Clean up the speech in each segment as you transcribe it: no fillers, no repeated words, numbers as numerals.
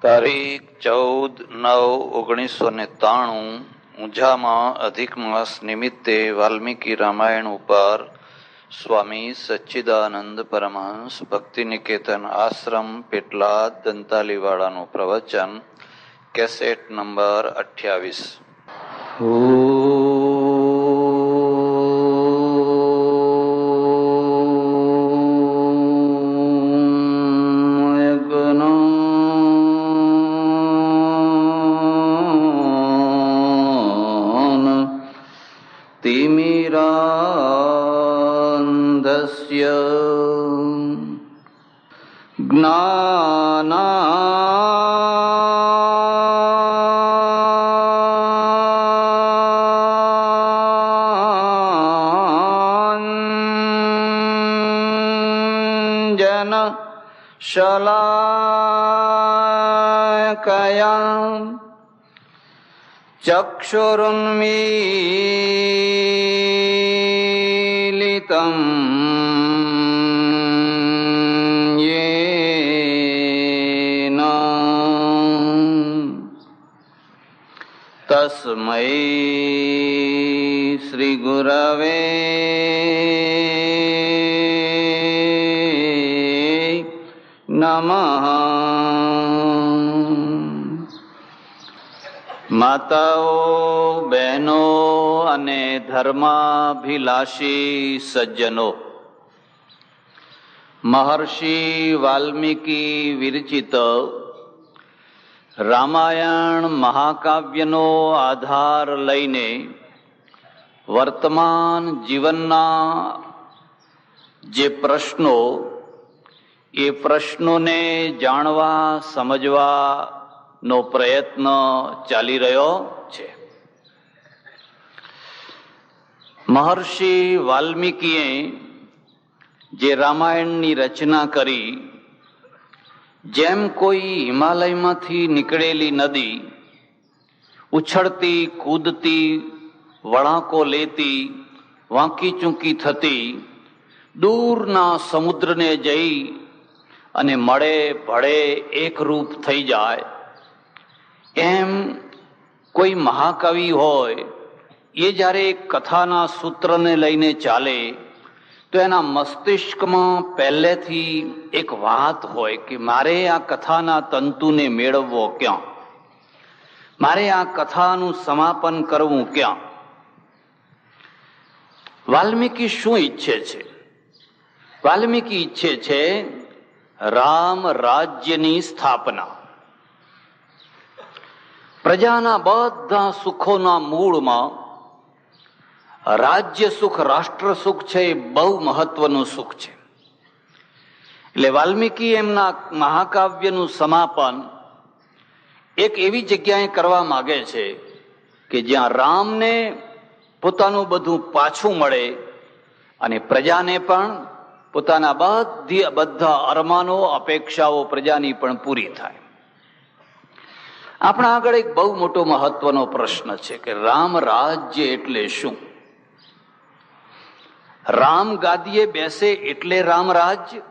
તારીખ 14/9/1993 ઊંઝામાં અધિક માસ નિમિત્તે વાલ્મીકી રામાયણ ઉપર સ્વામી સચ્ચિદાનંદ પરમહંસ ભક્તિ નિકેતન આશ્રમ પેટલાદ દંતાલીવાળાનું પ્રવચન, કેસેટ નંબર 28। શલાકયા ચક્ષુરુન્મીલિતં યેન તસ્મૈ શ્રી ગુરવે નમઃ। માતાઓ, બહેનો અને ધર્માભિલાષી સજ્જનો, મહર્ષિ વાલ્મીકી વિરચિત રામાયણ મહાકાવ્યનો આધાર લઈને વર્તમાન જીવનના જે પ્રશ્નો, એ પ્રશ્નોને જાણવા સમજવાનો પ્રયત્ન ચાલી રહ્યો છે। મહર્ષિ વાલ્મીકીએ જે રામાયણની રચના કરી, જેમ કોઈ હિમાલયમાંથી નીકળેલી નદી ઉછળતી કૂદતી વળાંકો લેતી વાંકી ચૂંકી થતી દૂરના સમુદ્રને જઈ અને મળે ભળે એકરૂપ થઈ જાય, એમ કોઈ મહાકવિ હોય એ જ્યારે એક કથાના સૂત્રને લઈને ચાલે તો એના મસ્તિષ્કમાં પહેલેથી એક વાત હોય કે મારે આ કથાના તંતુને મેળવવો ક્યાં, મારે આ કથાનું સમાપન કરવું ક્યાં। વાલ્મીકી શું ઈચ્છે છે? વાલ્મીકી ઈચ્છે છે રામ રાજ્યની સ્થાપના। પ્રજાના બધા સુખોના મૂળમાં રાજ્ય સુખ, રાષ્ટ્ર સુખ છે એ બહુ મહત્વનું સુખ છે। એટલે વાલ્મીકી એમના મહાકાવ્યનું સમાપન એક એવી જગ્યાએ કરવા માંગે છે કે જ્યાં રામને પોતાનું બધું પાછું મળે અને પ્રજાને પણ પોતાના બધા અરમાનો, અપેક્ષાઓ પ્રજાની પણ પૂરી થાય। આપણા આગળ એક બહુ મોટો મહત્વનો પ્રશ્ન છે કે રામ રાજ્ય એટલે શું? રામ ગાદીએ બેસે એટલે રામ રાજ્ય,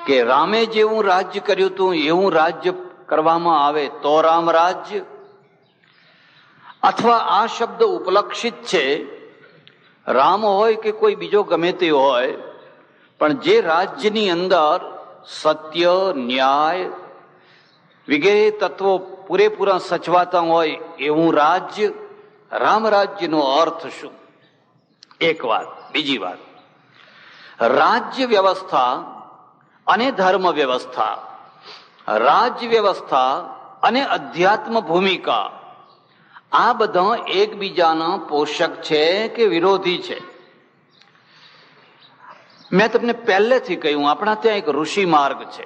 કે રામે જેવું રાજ્ય કર્યું હતું એવું રાજ્ય કરવામાં આવે તો રામ રાજ્ય? અથવા આ શબ્દ ઉપલક્ષિત છે, રામ હોય કે કોઈ બીજો ગમે તે હોય, પણ જે રાજ્યની અંદર સત્ય, ન્યાય વગેરે તત્વો પૂરેપૂરા સચવાતા હોય એવું રાજ્ય, રામ રાજ્યનો અર્થ શું? એક વાત। બીજી વાત, રાજ્ય વ્યવસ્થા અને ધર્મ વ્યવસ્થા, રાજ્ય વ્યવસ્થા અને અધ્યાત્મ ભૂમિકા, આ બધા એકબીજાના પોષક છે કે વિરોધી છે? મેં તમને પહેલેથી કહ્યું, આપણા ત્યાં એક ઋષિ માર્ગ છે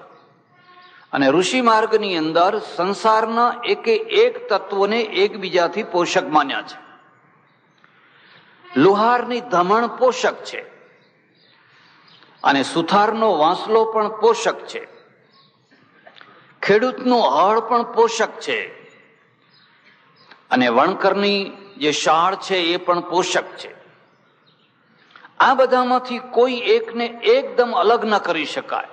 અને ઋષિ માર્ગની અંદર સંસારના એકે એક તત્વોને એકબીજાથી પોષક માન્યા છે। લુહારની ધમણ પોષક છે અને સુથારનો વાંસલો પણ પોષક છે, ખેડૂતનું હળ પણ પોષક છે અને વણકરની જે શાળ છે એ પણ પોષક છે। આ બધામાંથી કોઈ એકને એકદમ અલગ ન કરી શકાય।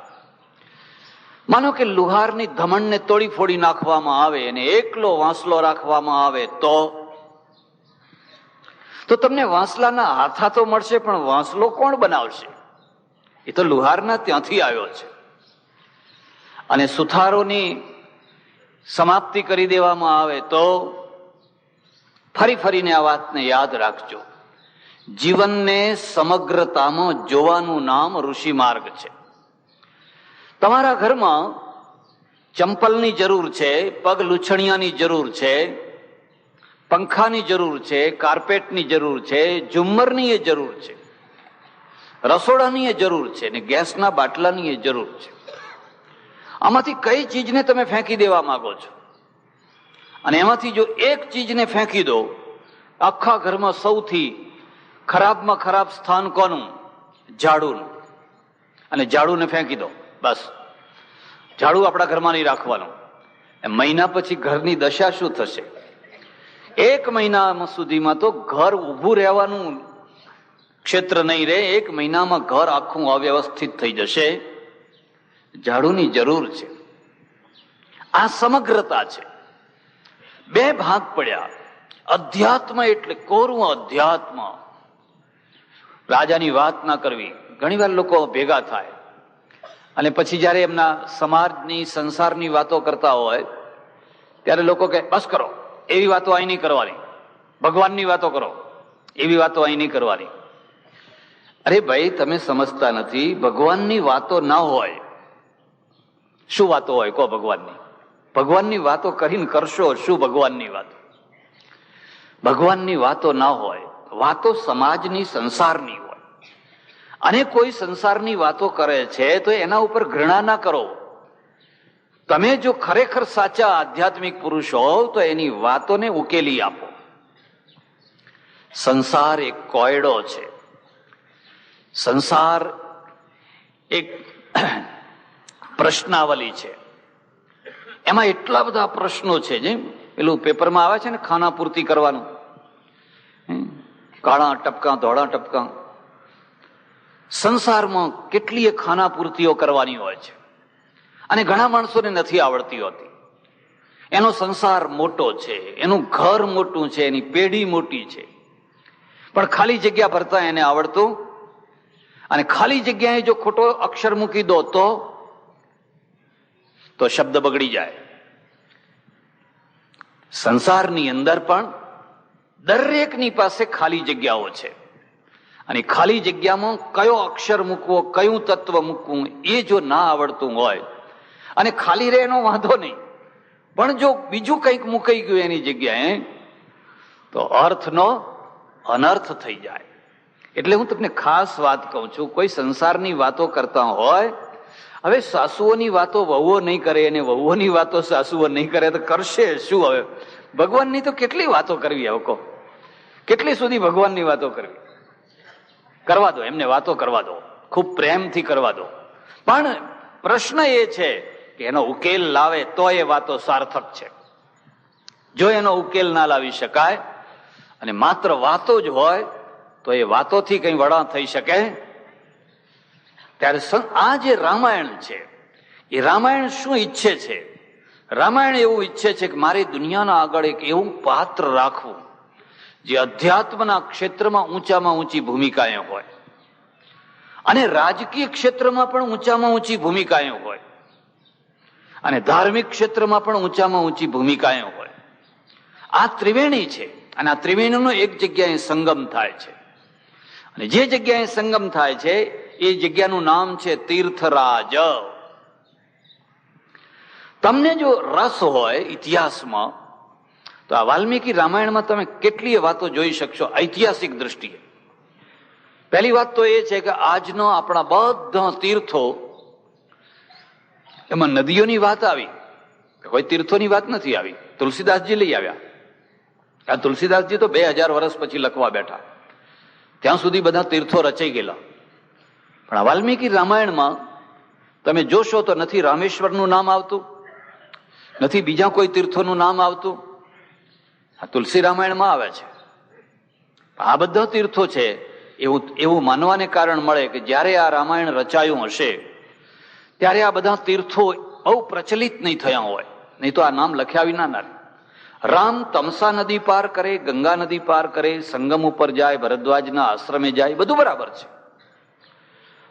માનો કે લુહારની ધમણને તોડી ફોડી નાખવામાં આવે અને એકલો વાંસલો રાખવામાં આવે તો તમને વાંસલાના હાથા તો મળશે, પણ વાંસલો કોણ બનાવશે? એ તો લુહારના ત્યાંથી આવ્યો છે. અને સુથારોની સમાપ્તિ કરી દેવામાં આવે તો ફરી ફરીને આ વાતને યાદ રાખજો. જીવનને સમગ્રતામાં જોવાનું નામ ઋષિ માર્ગ છે. તમારા ઘરમાં ચંપલની જરૂર છે, પગ લૂછણિયાની જરૂર છે, પંખાની જરૂર છે, કાર્પેટની જરૂર છે, ઝુમ્મરની એ જરૂર છે, રસોડાની એ જરૂર છે, ને ગેસના બાટલાની એ જરૂર છે. આમાંથી કઈ ચીજને તમે ફેંકી દેવા માંગો છો? અને એમાંથી જો એક ચીજને ફેંકી દો, આખા ઘરમાં સૌથી ખરાબમાં ખરાબ સ્થાન કોનું? ઝાડુનું. અને ઝાડુને ફેંકી દો, બસ. ઝાડુ આપણા ઘરમાં નહીં રાખવાનું. મહિના પછી ઘરની દશા શું થશે? 1 મહિના સુધીમાં તો ઘર ઊભું રહેવાનું ક્ષેત્ર નહીં રહે. 1 મહિનામાં ઘર આખું અવ્યવસ્થિત થઈ જશે. ઝાડુની જરૂર છે. આ સમગ્રતા છે. 2 ભાગ પડ્યા. અધ્યાત્મ એટલે કોરું અધ્યાત્મ. રાજાની વાત ના કરવી. ઘણી વાર લોકો ભેગા થાય અને પછી જયારે એમના સમાજની સંસારની વાતો કરતા હોય ત્યારે લોકો કહે બસ કરો, એવી વાતો અહીં નહીં કરવાની. ભગવાનની વાતો કરો, એવી વાતો અહીં નહીં કરવાની. અરે ભાઈ, તમે સમજતા નથી. ભગવાનની વાતો ના હોય. શું વાતો હોય કહો ભગવાનની? ભગવાનની વાતો કરીને કરશો શું? ભગવાનની વાતો, ભગવાનની વાતો ના હોય. વાતો સમાજની, સંસારની હોય. અને કોઈ સંસારની વાતો કરે છે તો એના ઉપર ઘૃણા ના કરો. તમે જો ખરેખર સાચા આધ્યાત્મિક પુરુષ હોવ તો એની વાતોને ઉકેલી આપો. સંસાર એક કોયડો છે. સંસાર એક પ્રશ્નાવલી છે. એમાં એટલા બધા પ્રશ્નો છે. જેમ પેલું પેપરમાં આવે છે ને, ખાના પૂર્તિ કરવાનું, કાળા ટપકા ધોળા ટપકા. સંસારમાં કેટલીય ખાના પૂર્તિઓ કરવાની હોય છે અને ઘણા માણસોને નથી આવડતી હોતી. એનો સંસાર મોટો છે, એનું ઘર મોટું છે, એની પેઢી મોટી છે, પણ ખાલી જગ્યા ભરતા એને આવડતું. અને ખાલી જગ્યાએ જો ખોટો અક્ષર મૂકી દો તો શબ્દ બગડી જાય. સંસારની અંદર પણ દરેકની પાસે ખાલી જગ્યાઓ છે. અને ખાલી જગ્યામાં કયો અક્ષર મૂકવો, કયું તત્વ મૂકવું, એ જો ના આવડતું હોય, અને ખાલી રહે એનો વાંધો નહીં, પણ જો બીજું કંઈક મુકાઈ ગયું એની જગ્યાએ તો અર્થનો અનર્થ થઈ જાય. એટલે હું તમને ખાસ વાત કહું છું, કોઈ સંસારની વાતો કરતા હોય, હવે સાસુઓની વાતો વહુઓ નહીં કરે અને વહુઓની વાતો સાસુઓ નહીં કરે તો કરશે શું? હવે ભગવાનની તો કેટલી વાતો કરવી? હવે કહો, કેટલી સુધી ભગવાનની વાતો કરવી? કરવા દો એમને, વાતો કરવા દો, ખૂબ પ્રેમથી કરવા દો. પણ પ્રશ્ન એ છે કે એનો ઉકેલ લાવે તો એ વાતો સાર્થક છે. જો એનો ઉકેલ ના લાવી શકાય અને માત્ર વાતો જ હોય તો એ વાતોથી કઈ વડા થઈ શકે? ત્યારે આ જે રામાયણ છે, એ રામાયણ શું ઈચ્છે છે? રામાયણ એવું ઈચ્છે છે કે મારી દુનિયાના આગળ એક એવું પાત્ર રાખવું જે અધ્યાત્મના ક્ષેત્રમાં ઊંચામાં ઊંચી ભૂમિકાએ હોય અને રાજકીય ક્ષેત્રમાં પણ ઊંચામાં ઊંચી ભૂમિકાએ હોય અને ધાર્મિક ક્ષેત્રમાં પણ ઊંચામાં ઊંચી ભૂમિકાએ હોય. આ ત્રિવેણી છે અને આ ત્રિવેણીનો એક જગ્યાએ સંગમ થાય છે. અને જે જગ્યાએ સંગમ થાય છે એ જગ્યાનું નામ છે તીર્થરાજ. તમને જો રસ હોય ઇતિહાસમાં તો આ વાલ્મીકી રામાયણમાં તમે કેટલીય વાતો જોઈ શકશો ઐતિહાસિક દ્રષ્ટિએ. પહેલી વાત તો એ છે કે આજનો આપણા બધા તીર્થો, એમાં નદીઓની વાત આવી, કોઈ તીર્થોની વાત નથી આવી. તુલસીદાસજી લઈ આવ્યા. આ તુલસીદાસજી તો 2000 વર્ષ પછી લખવા બેઠા, ત્યાં સુધી બધા તીર્થો રચાઈ ગયેલા. પણ આ વાલ્મીકી રામાયણમાં તમે જોશો તો નથી રામેશ્વરનું નામ આવતું, નથી બીજા કોઈ તીર્થોનું નામ આવતું. આ તુલસી રામાયણમાં આવે છે. આ બધા તીર્થો છે એવું માનવાને કારણ મળે કે જ્યારે આ રામાયણ રચાયું હશે ત્યારે આ બધા તીર્થો બહુ પ્રચલિત નહીં થયા હોય, નહીં તો આ નામ લખ્યા વિના ના. રામ તમસા નદી પાર કરે, ગંગા નદી પાર કરે, સંગમ ઉપર જાય, ભરદ્વાજના આશ્રમે જાય, બધું બરાબર છે.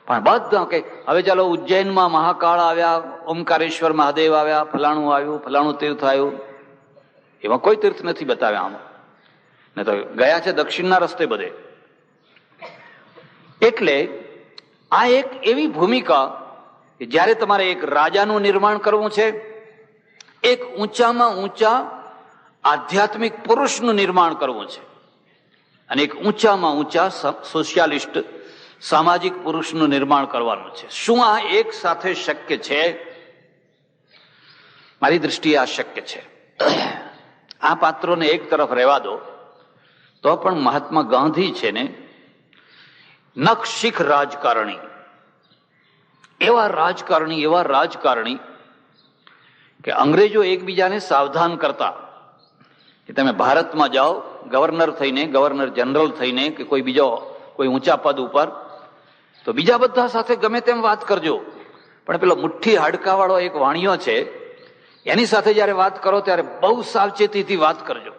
પણ બધા કે હવે ચાલો ઉજ્જૈનમાં મહાકાળ આવ્યા, ઓમકારેશ્વર મહાદેવ આવ્યા, ફલાણું આવ્યું, ફલાણું તીર્થ આવ્યું, એમાં કોઈ તીર્થ નથી બતાવ્યા આમાં. ને તો ગયા છે દક્ષિણના રસ્તે બધે. એટલે આ એક એવી ભૂમિકા કે જ્યારે તમારે એક રાજાનું નિર્માણ કરવું છે, એક ઊંચામાં ઊંચા આધ્યાત્મિક પુરુષનું નિર્માણ કરવું છે, અને એક ઊંચામાં ઊંચા સોશિયાલિસ્ટ સામાજિક પુરુષનું નિર્માણ કરવાનું છે. શું આ એક સાથે શક્ય છે? મારી દ્રષ્ટિએ આ શક્ય છે. આ પાત્રોને એક તરફ રહેવા દો તો પણ મહાત્મા ગાંધી છે ને નખશીખ રાજકારણી, એવા રાજકારણી કે અંગ્રેજો એકબીજાને સાવધાન કરતા કે તમે ભારતમાં જાઓ ગવર્નર થઈને, ગવર્નર જનરલ થઈને, કે કોઈ બીજો કોઈ ઊંચા પદ ઉપર, તો બીજા બધા સાથે ગમે તેમ વાત કરજો, પણ પેલો મુઠ્ઠી હાડકા વાળો એક વાણિયો છે, એની સાથે જયારે વાત કરો ત્યારે બહુ સાવચેતીથી વાત કરજો.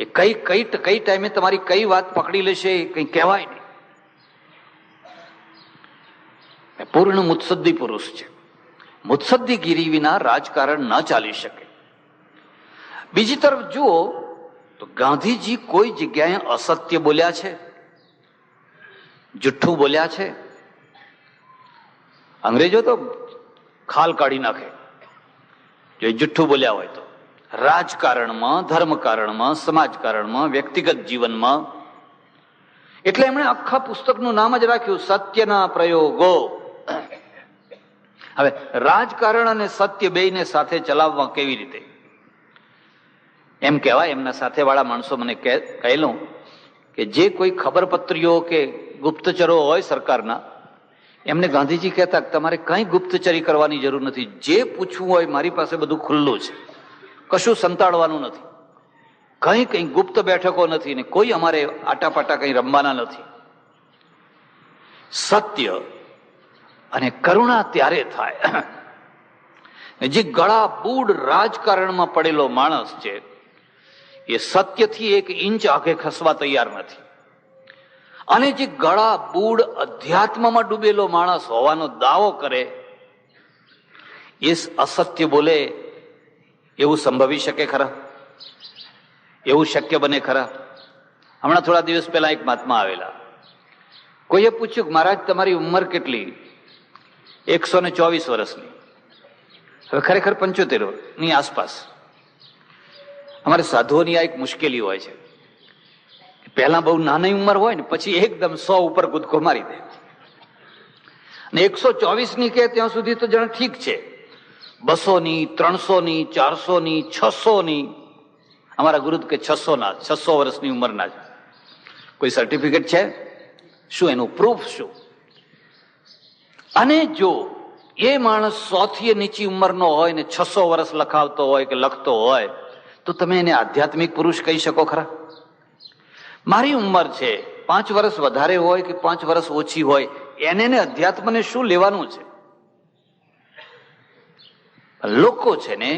એ કઈ ટાઈમે તમારી કઈ વાત પકડી લેશે એ કઈ કહેવાય નહીં. પૂર્ણ મુત્સદ્દી પુરુષ છે. મુત્સદ્દીગીરી વિના રાજકારણ ન ચાલી શકે. બીજી તરફ જુઓ તો ગાંધીજી કોઈ જગ્યાએ અસત્ય બોલ્યા છે, જુઠ્ઠું બોલ્યા છે? અંગ્રેજો તો ખાલ કાઢી નાખે જો જુઠ્ઠું બોલ્યા હોય તો, રાજકારણમાં, ધર્મકારણમાં, સમાજકારણમાં, વ્યક્તિગત જીવનમાં. એટલે એમણે આખા પુસ્તકનું નામ જ રાખ્યું સત્યના પ્રયોગો. હવે રાજકારણ અને સત્ય બેયને સાથે ચલાવવા કેવી રીતે? એમ કહેવાય, એમના સાથે વાળા માણસો મને કહેલું કે જે કોઈ ખબરપત્રીઓ કે ગુપ્તચરો હોય સરકારના, એમને ગાંધીજી કહેતા તમારે કઈ ગુપ્તચરી કરવાની જરૂર નથી, જે પૂછવું હોય મારી પાસે બધું ખુલ્લું છે, કશું સંતાડવાનું નથી, કઈ ગુપ્ત બેઠકો નથી, ને કોઈ અમારે આટાપાટા કઈ રમવાના નથી. સત્ય અને કરુણા ત્યારે થાય જે ગળા બૂડ રાજકારણમાં પડેલો માણસ છે એ સત્યથી 1 ઇંચ આગે ખસવા તૈયાર નથી, અને જે ગળા બૂડ અધ્યાત્મમાં ડૂબેલો માણસ હોવાનો દાવો કરે એ અસત્ય બોલે એવું સંભવી શકે ખરા? એવું શક્ય બને ખરા? હમણાં થોડા દિવસ પહેલા એક મહાત્મા આવેલા, કોઈએ પૂછ્યું મહારાજ તમારી ઉંમર કેટલી? 124 વર્ષની. હવે ખરેખર 75 ની આસપાસ. અમારે સાધુઓની આ એક મુશ્કેલી હોય છે, પહેલા બહુ નાની ઉંમર હોય ને પછી એકદમ 100 ઉપર કૂદકો મારી દે, અને 124 ની કે ત્યાં સુધી તો જણ ઠીક છે, 200 ની, 300 ની, 400 ની, 600 ની. અમારા ગુરુ કે 600 વર્ષની ઉંમરના છે. કોઈ સર્ટિફિકેટ છે? શું એનું પ્રૂફ શું? અને જો એ માણસ 100 થી નીચી ઉંમરનો હોય ને 600 વર્ષ લખાવતો હોય કે લખતો હોય તો તમે એને આધ્યાત્મિક પુરુષ કહી શકો ખરા? મારી ઉંમર છે, 5 વર્ષ વધારે હોય કે 5 વર્ષ ઓછી હોય, એને અધ્યાત્મને શું લેવાનું છે? લોકો છે ને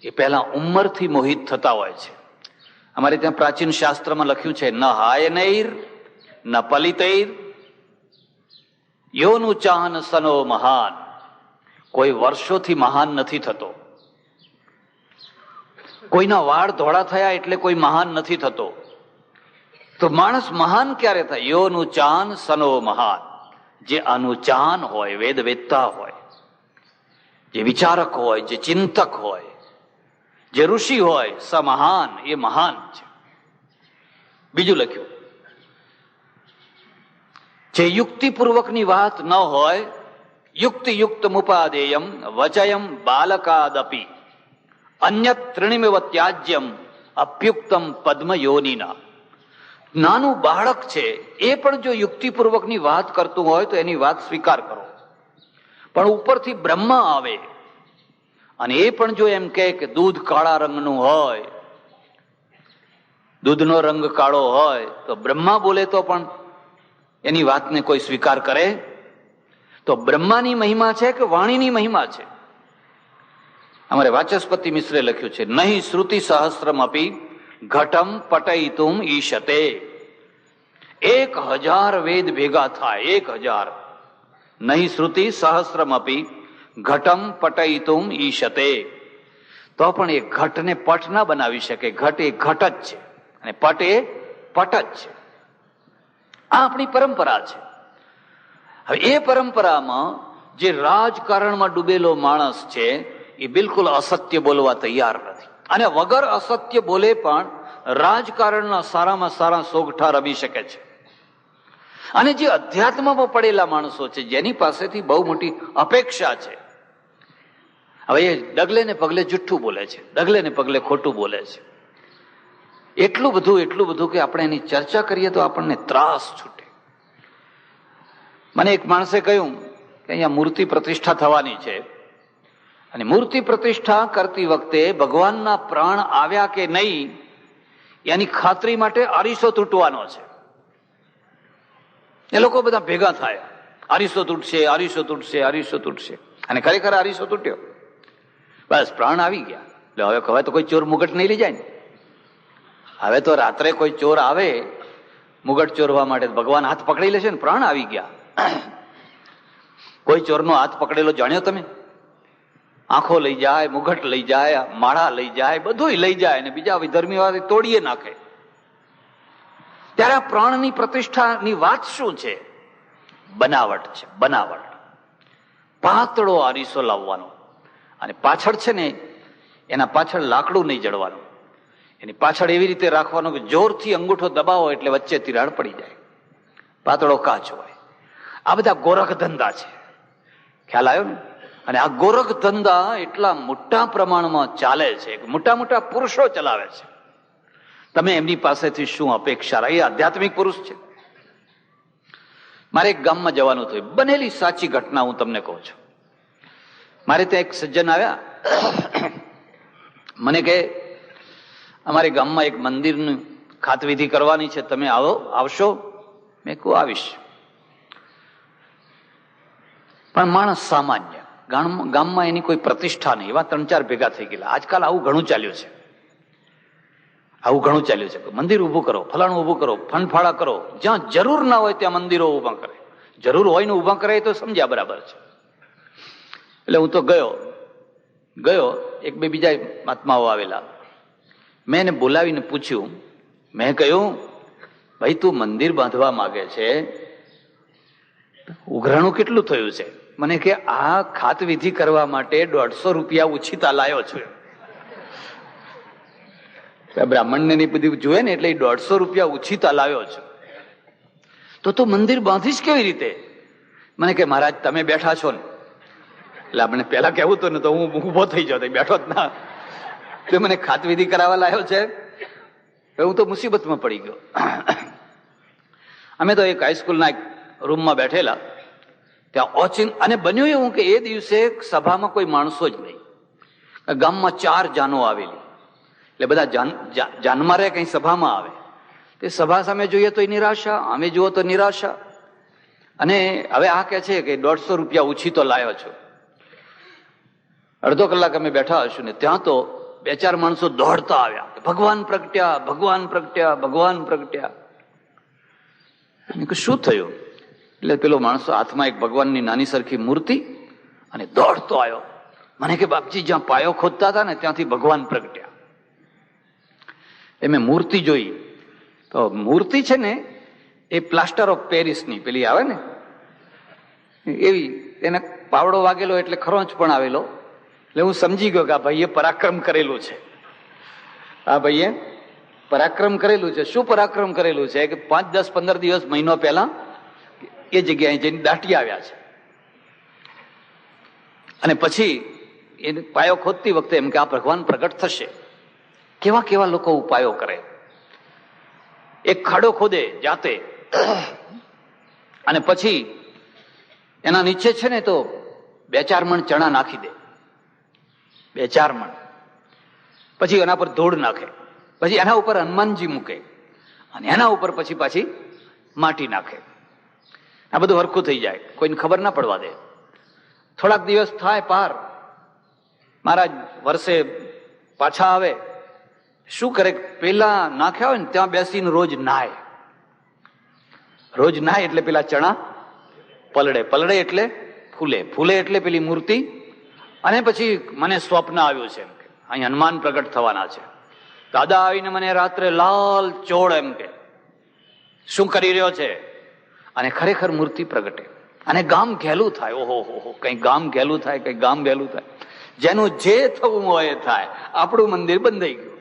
એ પહેલા ઉંમરથી મોહિત થતા હોય છે. અમારે ત્યાં પ્રાચીન શાસ્ત્રમાં લખ્યું છે ન હાયનૈર ન પલિતૈર યોનું ચાહન સનો મહાન. કોઈ વર્ષોથી મહાન નથી થતો, કોઈના વાળ ધોળા થયા એટલે કોઈ મહાન નથી થતો. તો માણસ મહાન ક્યારે થાય? યોનું ચાન સનો મહાન. જે અનુચાન હોય, વેદ વેદતા હોય, જે વિચારક હોય, જે ચિંતક હોય, જે ઋષિ હોય, સ મહાન, એ મહાન છે. બીજું લખ્યું, જે યુક્તિપૂર્વકની વાત ન હોય, યુક્ત મુપાદેયમ વચયમ બાલકાદપી અન્યત ત્રણિમેવ ત્યાજ્યમ અપ્યુક્તમ પદ્મ યોનિના. નાનું બાળક છે એ પણ જો યુક્તિપૂર્વકની વાત કરતું હોય તો એની વાત સ્વીકાર કરો, પણ ઉપરથી બ્રહ્મા આવે અને એ પણ જો એમ કે દૂધ કાળા રંગનું હોય, દૂધનો રંગ કાળો હોય, તો બ્રહ્મા બોલે તો પણ એની વાતને કોઈ સ્વીકાર કરે? તો બ્રહ્માની મહિમા છે કે વાણીની મહિમા છે? અમારે વાચસ્પતિ મિશ્રે લખ્યું છે, નહીં શ્રુતિ સહસ્રમ અપી ઘટમ પટયિતુમ ઈશતે. 1000 વેદ ભેગા થાય, 1000. નહીં શ્રુતિ સહસ્રમ અપી ઘટમ પટયિતુમ ઈશતે. તો પણ એ ઘટને પટ ના બનાવી શકે. ઘટ એ ઘટ જ છે અને પટ એ પટ જ છે. આ આપણી પરંપરા છે. હવે એ પરંપરામાં જે રાજકારણમાં ડૂબેલો માણસ છે એ બિલકુલ અસત્ય બોલવા તૈયાર નથી, અને વગર અસત્ય બોલે પણ રાજકારણના સારામાં સારા સોગઠા રમી શકે છે. અને જે અધ્યાત્મમાં પડેલા માણસો છે, જેની પાસેથી બહુ મોટી અપેક્ષા છે, હવે એ ડગલે ને પગલે જુઠ્ઠું બોલે છે, ડગલે ને પગલે ખોટું બોલે છે. એટલું બધું કે આપણે એની ચર્ચા કરીએ તો આપણને ત્રાસ છૂટે. મને એક માણસે કહ્યું કે અહીંયા મૂર્તિ પ્રતિષ્ઠા થવાની છે, અને મૂર્તિ પ્રતિષ્ઠા કરતી વખતે ભગવાનના પ્રાણ આવ્યા કે નહીં એની ખાતરી માટે અરીસો તૂટવાનો છે. એ લોકો બધા ભેગા થાય, અરીસો તૂટશે, અરીસો તૂટશે, અરીસો તૂટશે. અને ખરેખર અરીસો તૂટ્યો. બસ પ્રાણ આવી ગયા. એટલે હવે તો કોઈ ચોર મુગટ નહીં લઈ જાય ને. હવે તો રાત્રે કોઈ ચોર આવે મુગટ ચોરવા માટે, ભગવાન હાથ પકડી લેશે ને, પ્રાણ આવી ગયા. કોઈ ચોરનો હાથ પકડેલો જાણ્યો તમે? આંખો લઈ જાય, મુગટ લઈ જાય, માળા લઈ જાય, બધું લઈ જાય, અને બીજા વિધર્મીવાદી તોડીએ નાખે. ત્યારે આ પ્રાણની પ્રતિષ્ઠાની વાત શું છે? બનાવટ છે, બનાવટ. પાતળો આરીસો લાવવાનો, અને પાછળ છે ને એના પાછળ લાકડું નહીં જડવાનું, એની પાછળ એવી રીતે રાખવાનું કે જોરથી અંગૂઠો દબાવો એટલે વચ્ચે તિરાડ પડી જાય. પાતળો કાચ હોય. આ બધા ગોરખ ધંધા છે. ખ્યાલ આવ્યો ને? અને આ ગોરખ ધંધા એટલા મોટા પ્રમાણમાં ચાલે છે, મોટા મોટા પુરુષો ચલાવે છે. તમે એમની પાસેથી શું અપેક્ષા રાખી? આધ્યાત્મિક પુરુષ છે. મારે એક ગામમાં જવાનું થયું, બનેલી સાચી ઘટના હું તમને કહું છું. મારે ત્યાં એક સજ્જન આવ્યા, મને કહે અમારે ગામમાં એક મંદિરની ખાતવિધિ કરવાની છે, તમે આવશો? મેં કહું આવીશ. પણ માણસ સામાન્ય, ગામમાં એની કોઈ પ્રતિષ્ઠા નહીં, એવા 3-4 ભેગા થઈ ગયેલા. આજકાલ આવું ઘણું ચાલ્યું છે, આવું ઘણું ચાલ્યું છે. મંદિર ઉભું કરો, ફલાણું ઉભું કરો, ફંડફાળા કરો. જ્યાં જરૂર ના હોય ત્યાં મંદિરો ઉભા કરે, જરૂર હોય ને ઉભા કરે તો સમજ્યા બરાબર છે. એટલે હું તો ગયો, એક બે બીજા મહાત્માઓ આવેલા. મેં એને બોલાવીને પૂછ્યું, મેં કહ્યું ભાઈ તું મંદિર બાંધવા માંગે છે, ઉઘરાણું કેટલું થયું છે? મને કે આ ખાત વિધિ કરવા માટે 150 રૂપિયા ઉછીતા લાયો છું. બ્રાહ્મણને ની બધી જોયે ને એટલે 150 રૂપિયા ઉછીતા લાવ્યો છું. તો તું મંદિર બાંધીશ કેવી રીતે? મને કે મહારાજ તમે બેઠા છો ને. એટલે આપણે પેલા કેવું હતું ને તો હું ઉભો થઈ જાતો, બેઠો જ ના. તો મને ખાત વિધિ કરાવવા લાવ્યો છે. હું તો મુસીબતમાં પડી ગયો. અમે તો એક હાઈસ્કૂલના એક રૂમમાં બેઠેલા, ત્યાં ઓચિંત, અને બન્યું એવું કે એ દિવસે સભામાં કોઈ માણસો જ નહીં. ગામમાં 4 જાનો આવેલી, એટલે બધા જાનમાં રહે, કઈ સભામાં આવે. તે સભા સામે જોઈએ તો નિરાશા, અમે જુઓ તો નિરાશા. અને હવે આ કે છે કે 150 રૂપિયા ઉછી તો લાયો છો. અડધો કલાક અમે બેઠા હશું ને ત્યાં તો 2-4 માણસો દોડતા આવ્યા, ભગવાન પ્રગટ્યા, ભગવાન પ્રગટ્યા, ભગવાન પ્રગટ્યા. શું થયું? એટલે પેલો માણસો હાથમાં એક ભગવાનની નાની સરખી મૂર્તિ અને દોડતો આવ્યો. મને કે બાપજી જ્યાં પાયો ખોદતા હતા ને ત્યાંથી ભગવાન પ્રગટ્યા. એ મેં મૂર્તિ જોઈ તો મૂર્તિ છે ને એ પ્લાસ્ટર ઓફ પેરિસની પેલી આવે ને એવી, એને પાવડો વાગેલો એટલે ખરોંચ પણ આવેલો. એટલે હું સમજી ગયો કે આ ભાઈએ પરાક્રમ કરેલું છે, આ ભાઈએ પરાક્રમ કરેલું છે. શું પરાક્રમ કરેલું છે કે 5, 10, 15 દિવસ, મહિનો પહેલા એ જગ્યાએ જઈને દાટી આવ્યા છે. અને પછી એ પાયો ખોદતી વખતે એમ કે આ ભગવાન પ્રગટ થશે. કેવા કેવા લોકો ઉપાયો કરે. એક ખાડો ખોદે જાતે, અને પછી એના નીચે છે ને તો 2-4 મણ ચણા નાખી દે, 2-4 મણ. પછી એના પર ધૂળ નાખે, પછી એના ઉપર હનુમાનજી મૂકે, અને એના ઉપર પછી પાછી માટી નાખે. આ બધું હરખું થઈ જાય, કોઈને ખબર ના પડવા દે. થોડાક દિવસ થાય પાર, મહારાજ વર્ષે પાછા આવે, શું કરે, પેલા નાખ્યા હોય ને ત્યાં બેસીને રોજ નાય. રોજ નાય એટલે પેલા ચણા પલળે, પલળે એટલે ફૂલે, ફૂલે એટલે પેલી મૂર્તિ. અને પછી મને સ્વપ્ન આવ્યું છે એમ કે અહીં હનુમાન પ્રગટ થવાના છે. દાદા આવીને મને રાત્રે લાલ ચોળ એમ કે શું કરી રહ્યો છે, અને ખરેખર મૂર્તિ પ્રગટે અને ગામ ઘેલું થાય. ઓહો, કઈ ગામ ઘેલું થાય, કઈ ગામ ઘેલું થાય. જેનું જે થવું હોય એ થાય. આપણું મંદિર બંધાઈ ગયું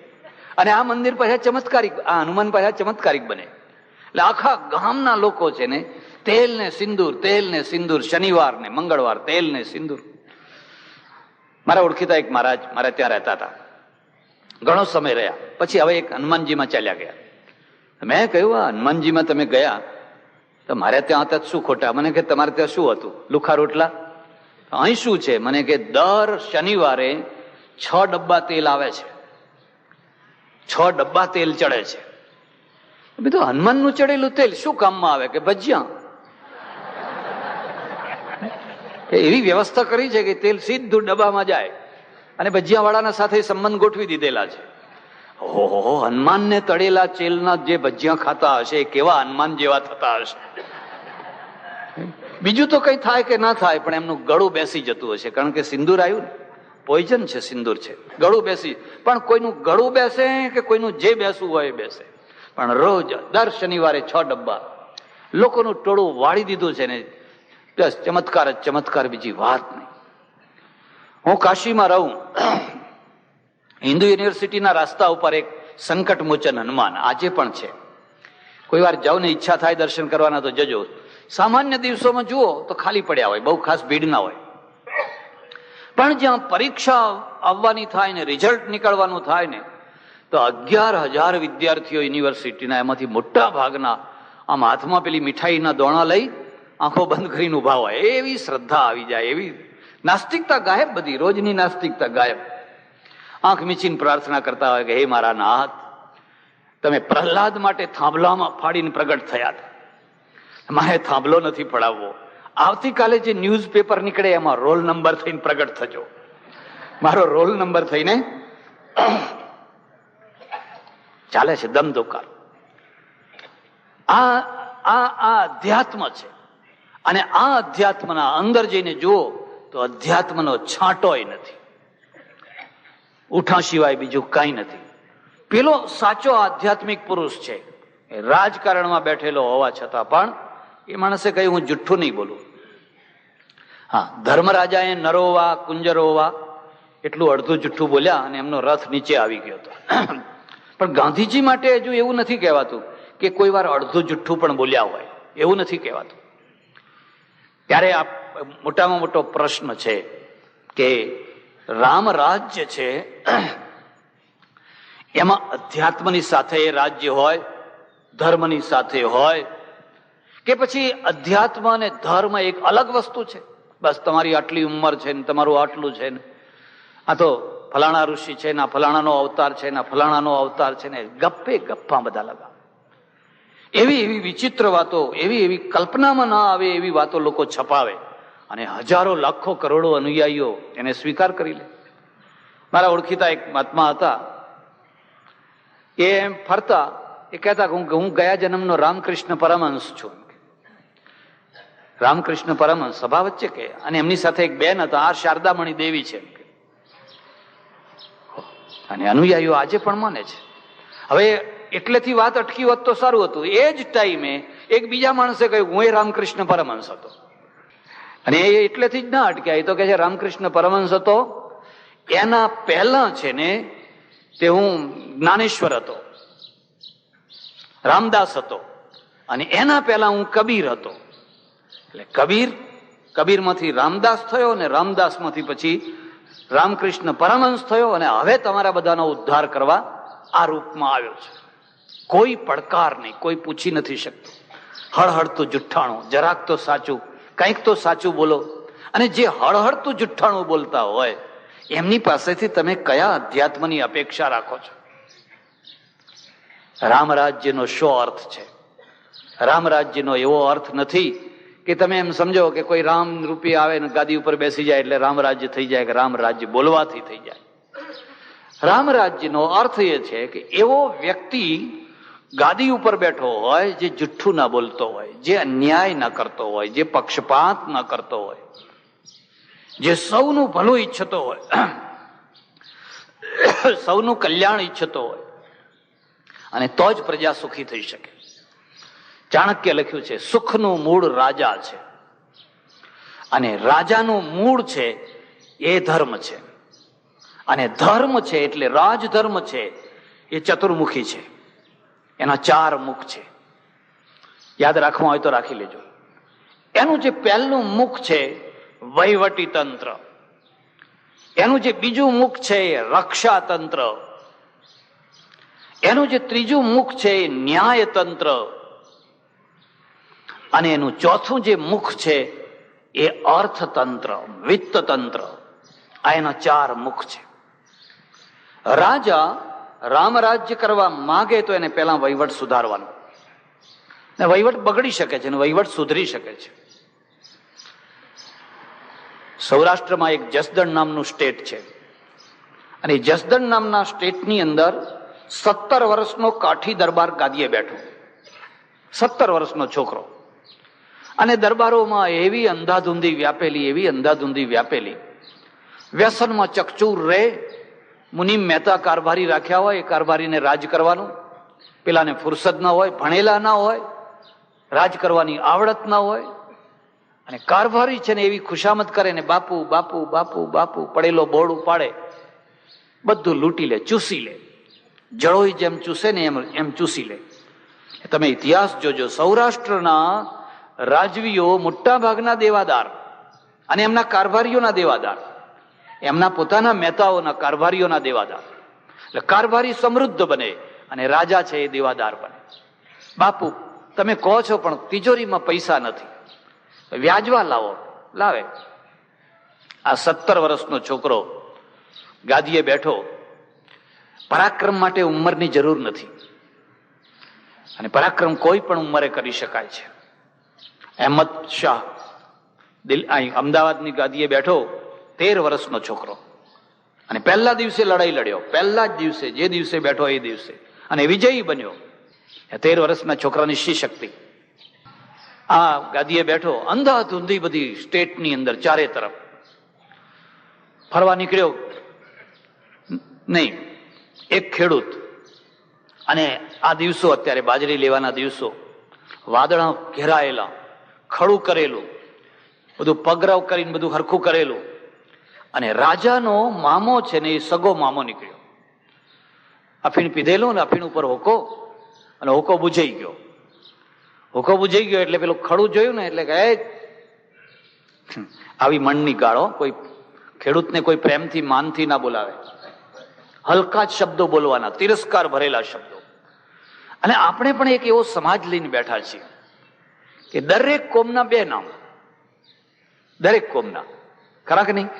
અને આ મંદિર પાછા ચમત્કારિક, આ હનુમાન પાછા ચમત્કારિક બને. એટલે આખા ગામના લોકો છે ને તેલ ને સિંદૂર, તેલ ને સિંદૂર, શનિવાર ને મંગળવાર તેલ ને સિંદૂર. મારા ઓળખીતા એક મહારાજ મારે ત્યાં રહેતા હતા, ઘણો સમય રહ્યા. પછી હવે એક હનુમાનજીમાં ચાલ્યા ગયા. મેં કહ્યું, આ હનુમાનજીમાં તમે ગયા તો મારે ત્યાં હતા શું ખોટા? મને કે તમારે ત્યાં શું હતું? લુખા રોટલા. અહીં શું છે? મને કે દર શનિવારે 6 ડબ્બા તેલ આવે છે, 6 ડબ્બા તેલ ચડે છે. બીજું હનુમાનનું ચડેલું તેલ શું કામમાં આવે? કે ભજીયા. એવી વ્યવસ્થા કરી છે કે તેલ સીધું ડબ્બામાં જાય અને ભજીયા વાળાના સાથે સંબંધ ગોઠવી દીધેલા છે. ઓહો, હનુમાનને તળેલા તેલના જે ભજીયા ખાતા હશે કેવા હનુમાન જેવા થતા હશે. બીજું તો કઈ થાય કે ના થાય, પણ એમનું ગળું બેસી જતું હશે, કારણ કે સિંદૂર આવ્યું ને, પોઈઝન છે સિંદૂર છે, ગળું બેસી. પણ કોઈનું ગળું બેસે કે કોઈનું જે બેસવું હોય એ બેસે. પણ રોજ દર શનિવારે 6 ડબ્બા લોકોનું ટોળું વાળી દીધું છે ને, બસ ચમત્કાર જ ચમત્કાર, બીજી વાત નહીં. હું કાશીમાં રહું, હિન્દુ યુનિવર્સિટીના રસ્તા ઉપર એક સંકટ મોચન હનુમાન આજે પણ છે. કોઈ વાર જાવ ને ઈચ્છા થાય દર્શન કરવાના તો જજો. સામાન્ય દિવસોમાં જુઓ તો ખાલી પડ્યા હોય, બહુ ખાસ ભીડ ના હોય. પણ જ્યાં પરીક્ષા આવવાની થાય ને રિઝલ્ટ નીકળવાનું થાય ને, તો 11,000 વિદ્યાર્થીઓ યુનિવર્સિટીના, એમાંથી મોટા ભાગના આમ હાથમાં પેલી મીઠાઈના દોણા લઈ આંખો બંધ કરીને ઉભા હોય. એવી શ્રદ્ધા આવી જાય, એવી નાસ્તિકતા ગાયબ, બધી રોજની નાસ્તિકતા ગાયબ. આંખ મીચીને પ્રાર્થના કરતા હોય કે હે મારા નાથ, તમે પ્રહલાદ માટે થાંભલામાં ફાડીને પ્રગટ થયા હતા, મારે થાંભલો નથી પડાવવો. આવતીકાલે જે ન્યૂઝપેપર નીકળે એમાં રોલ નંબર થઈને પ્રગટ થજો, મારો રોલ નંબર થઈને ચાલે છે દમદોકાર. આ અધ્યાત્મ છે. અને આ અધ્યાત્મના અંદર જઈને જુઓ તો અધ્યાત્મનો છાંટોય નથી, ઉઠા સિવાય બીજું કઈ નથી. પેલો સાચો આધ્યાત્મિક પુરુષ છે, એ રાજકારણમાં બેઠેલો હોવા છતાં પણ એ માણસે કહ્યું હું જુઠ્ઠું નહીં બોલું. હા, ધર્મરાજાએ નરોવા કુંજરોવા એટલું અડધું જુઠ્ઠું બોલ્યા અને એમનો રથ નીચે આવી ગયો હતો. પણ ગાંધીજી માટે હજુ એવું નથી કહેવાતું કે કોઈ વાર અડધું જુઠ્ઠું પણ બોલ્યા હોય, એવું નથી કહેવાતું. ત્યારે આ મોટામાં મોટો પ્રશ્ન છે કે રામ રાજ્ય છે એમાં અધ્યાત્મની સાથે એ રાજ્ય હોય, ધર્મની સાથે હોય, કે પછી અધ્યાત્મ અને ધર્મ એક અલગ વસ્તુ છે? બસ તમારી આટલી ઉંમર છે ને તમારું આટલું છે ને, આ તો ફલાણા ઋષિ છે ને, ફલાણાનો અવતાર છે ને, ફલાણાનો અવતાર છે ને, ગપ્પે ગપ્પા બધા લગા. એવી વિચિત્ર વાતો, એવી કલ્પનામાં ના આવે એવી વાતો લોકો છપાવે અને હજારો લાખો કરોડો અનુયાયીઓ એને સ્વીકાર કરી લે. મારા ઓળખીતા એક મહાત્મા હતા, એ એમ ફરતા એ કહેતા હું ગયા જન્મનો રામકૃષ્ણ પરમહંસ છું. રામકૃષ્ણ પરમહંસ સભા વચ્ચે કે, અને એમની સાથે એક બેન હતા, આ શારદામણી દેવી છે, અને અનુયાયીઓ આજે પણ માને છે. હવે એટલેથી વાત અટકી હોત તો સારું હતું. એ જ ટાઈમે એક બીજા માણસે કહ્યું હું એ રામકૃષ્ણ પરમહંસ હતો, અને એ એટલેથી જ ના અટક્યા. એ તો કે છે રામકૃષ્ણ પરમહંસ હતો, એના પહેલા છે ને તે હું જ્ઞાનેશ્વર હતો, રામદાસ હતો, અને એના પહેલા હું કબીર હતો. એટલે કબીરમાંથી રામદાસ થયો, અને રામદાસમાંથી પછી રામકૃષ્ણ પરમહંસ થયો, અને હવે તમારા બધાનો ઉદ્ધાર કરવા આ રૂપમાં આવ્યો છે. કોઈ પડકાર નહીં, કોઈ પૂછી નથી શકતું. હળહળતું જુઠ્ઠાણું, જરાક તો સાચું, કંઈક તો સાચું બોલો. અને જે હળહળતું જુઠ્ઠાણું બોલતા હોય એમની પાસેથી તમે કયા અધ્યાત્મની અપેક્ષા રાખો છો? રામ રાજ્યનો શું અર્થ છે? રામ રાજ્યનો એવો અર્થ નથી કે તમે એમ સમજો કે કોઈ રામ રૂપી આવે ને ગાદી ઉપર બેસી જાય એટલે રામ રાજ્ય થઈ જાય, કે રામ રાજ્ય બોલવાથી થઈ જાય. રામ રાજ્યનો અર્થ એ છે કે એવો વ્યક્તિ ગાદી ઉપર બેઠો હોય જે જુઠ્ઠું ના બોલતો હોય, જે અન્યાય ના કરતો હોય, જે પક્ષપાત ના કરતો હોય, જે સૌનું ભલું ઈચ્છતો હોય, સૌનું કલ્યાણ ઈચ્છતો હોય, અને તો જ પ્રજા સુખી થઈ શકે. ચાણક્ય લખ્યું છે સુખનું મૂળ રાજા છે, અને રાજાનું મૂળ છે એ ધર્મ છે, અને ધર્મ છે એટલે રાજધર્મ છે એ ચતુર્મુખી છે, એના 4 મુખ છે. યાદ રાખવા હોય તો રાખી લેજો. એનું જે પહેલું મુખ છે વહીવટી તંત્ર, એનું જે બીજું મુખ છે એ રક્ષા તંત્ર, એનું જે ત્રીજું મુખ છે એ ન્યાય તંત્ર, અને એનું ચોથું જે મુખ છે એ અર્થતંત્ર, વિત્ત તંત્ર. આ એના 4 મુખ છે. રાજા રામ રાજ્ય કરવા માંગે તો એને પહેલા વહીવટ સુધારવાનો, ને વહીવટ બગડી શકે છે ને વહીવટ સુધરી શકે છે. સૌરાષ્ટ્રમાં એક જસદણ નામનું સ્ટેટ છે, અને જસદણ નામના સ્ટેટની અંદર 17 વર્ષનો કાઠી દરબાર ગાદીએ બેઠો, 17 વર્ષનો છોકરો. અને દરબારોમાં એવી અંધાધૂંધી વ્યાપેલી, વ્યસનમાં ચકચૂર રહે. મુનિમ મહેતા કારભારી રાખ્યા હોય, એ કારભારીને રાજ કરવાનું, પેલાને ફુરસદ ના હોય, ભણેલા ના હોય, રાજ કરવાની આવડત ના હોય, અને કારભારી છે ને એવી ખુશામત કરે ને બાપુ બાપુ બાપુ બાપુ પડેલો બોર્ડ ઉપાડે, બધું લૂંટી લે, ચૂસી લે. જળોઈ જેમ ચૂસે ને એમ ચૂસી લે. તમે ઇતિહાસ જોજો, સૌરાષ્ટ્રના રાજવીઓ મોટા ભાગના દેવાદાર અને એમના કારભારીઓના દેવાદાર, એમના પોતાના મહેતાઓના કારભારીઓના દેવાદાર. એટલે કારભારી સમૃદ્ધ બને અને રાજા છે એ દેવાદાર બને. બાપુ તમે કહો છો પણ તિજોરીમાં પૈસા નથી, વ્યાજવા લાવે. આ 17 વર્ષનો છોકરો ગાદીએ બેઠો. પરાક્રમ માટે ઉંમરની જરૂર નથી, અને પરાક્રમ કોઈ પણ ઉંમરે કરી શકાય છે. અહેમદ શાહ અમદાવાદની ગાદીએ બેઠો, 13 વર્ષનો છોકરો, અને પહેલા દિવસે લડાઈ લડ્યો, પહેલા જ દિવસે, જે દિવસે બેઠો એ દિવસે, અને વિજયી બન્યો. 13 વર્ષના છોકરાની શી શક્તિ! આ ગાદીએ બેઠો, અંધાધૂંધી બધી સ્ટેટની અંદર 4 તરફ ફરવા નીકળ્યો નહીં. એક ખેડૂત, અને આ દિવસો અત્યારે બાજરી લેવાના દિવસો, વાદળા ઘેરાયેલા, ખડું કરેલું, બધું પગરવ કરીને બધું હરખું કરેલું, અને રાજાનો મામો છે ને એ સગો મામો નીકળ્યો. અફીણ પીધેલું ને અફીણ ઉપર હોકો, અને હોકો બુજાઈ ગયો. હોકો બુજાઈ ગયો એટલે પેલું ખડું જોયું ને એટલે કે આવી મણની ગાળો કોઈ ખેડૂતને કોઈ પ્રેમથી માનથી ના બોલાવે. હલકા જ શબ્દો બોલવાના, તિરસ્કાર ભરેલા શબ્દો. અને આપણે પણ એક એવો સમાજ લઈને બેઠા છીએ કે દરેક કોમના 2 નામ, દરેક કોમના, ખરા કે નહીં?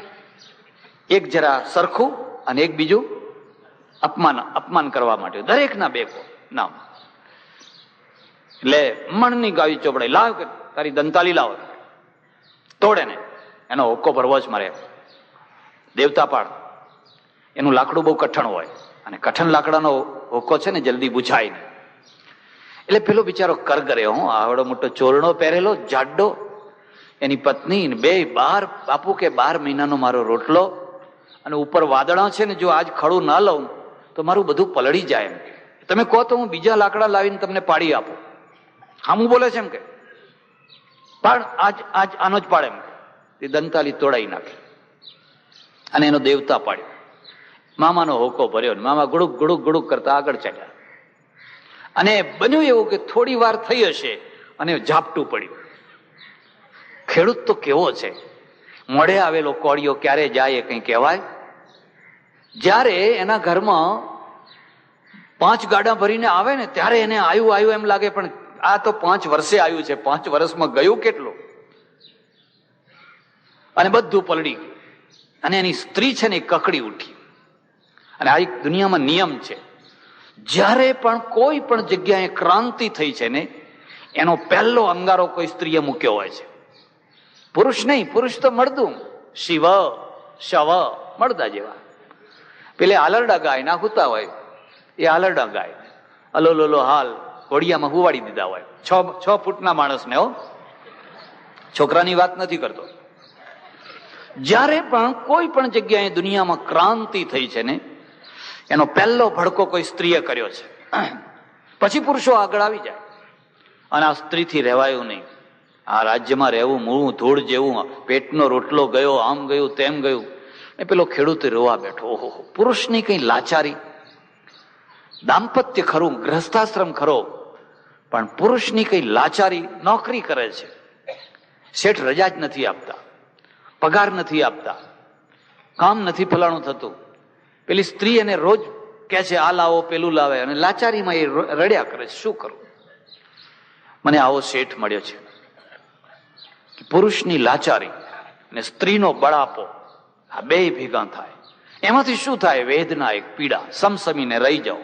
એક જરા સરખું અને એક બીજું અપમાન કરવા માટે. દરેકના 2 નામ. એટલે મણની ગાવી ચોપડે લાવ, કે તારી દંતાલી લાવ, તોડે ને એનો હોક્કો ભરવો જ મારે. દેવતા પાડ, એનું લાકડું બહુ કઠણ હોય, અને કઠણ લાકડાનો હોક્કો છે ને જલ્દી બુઝાય નહીં. એટલે પેલો બિચારો કરગરે, આવડો મોટો ચોરણો પહેરેલો, જાડો, એની પત્ની 2 બહાર, બાપુ કે 12 મહિનાનો મારો રોટલો, અને ઉપર વાદળા છે ને, જો આજ ખડું ના લઉં તો મારું બધું પલળી જાય. એમ તમે કહો તો હું બીજા લાકડા લાવીને તમને પાડી આપું. હામું બોલે છે એમ કે પણ આજ આનો જ પાડે એમ કે. તે દંતાલી તોડાઈ નાખી અને એનો દેવતા પાડ્યો. મામાનો હોકો ભર્યો, મામા ગુડુક ગુડુક ગુડુક કરતા આગળ ચાલ્યા. અને બન્યું એવું કે થોડી વાર થઈ હશે અને ઝાપટું પડ્યું. ખેડૂત તો કેવો છે, મોઢે આવેલો કોળિયો ક્યારે જાય કઈ કહેવાય? જ્યારે એના ઘરમાં 5 ગાડા ભરીને આવે ને ત્યારે એને આવ્યું એમ લાગે, પણ આ તો 5 વર્ષે આવ્યું છે, 5 વર્ષમાં ગયું કેટલું? અને બધું પલળી ગયું. અને એની સ્ત્રી છે ને એ કકડી ઉઠી. અને આ એક દુનિયામાં નિયમ છે, જ્યારે પણ કોઈ પણ જગ્યાએ ક્રાંતિ થઈ છે ને એનો પહેલો અંગારો કોઈ સ્ત્રીએ મૂક્યો હોય છે. પુરુષ નહીં, પુરુષ તો મળદું, શિવ શવ મળદા જેવા. પેલે આલરડા ગાય નાખુતા હોય, એ આલરડા ગાય અલોલોલો હાલ ઘોડિયામાં હુવાડી દીધા હોય. 6 ફૂટના માણસને, હો, છોકરાની વાત નથી કરતો. જ્યારે પણ કોઈ પણ જગ્યાએ દુનિયામાં ક્રાંતિ થઈ છે ને, એનો પહેલો ભડકો કોઈ સ્ત્રીએ કર્યો છે. પછી પુરુષો આગળ આવી જાય. અને આ સ્ત્રીથી રહેવાયું નહીં. આ રાજ્યમાં રહેવું મૂળું ધૂળ જેવું, પેટનો રોટલો ગયો, આમ ગયું તેમ ગયું. એ પેલો ખેડૂત રોવા બેઠો. ઓહો, પુરુષની કઈ લાચારી. દાંપત્ય ખરું, ગ્રહસ્થાશ્રમ ખરો, પણ પુરુષની કઈ લાચારી. નોકરી કરે છે, શેઠ રજા જ નથી આપતા, પગાર નથી આપતા, કામ નથી ફલાણું થતું. પેલી સ્ત્રી એને રોજ કહે છે આ લાવો પેલું લાવે, અને લાચારીમાં એ રડ્યા કરે છે. શું કરું? મને આવો શેઠ મળ્યો છે. પુરુષની લાચારી અને સ્ત્રીનો બળાપો, આ બે ભેગા થાય. એમાંથી શું થાય? વેદના, એક પીડા. સમસમીને રહી જાઓ,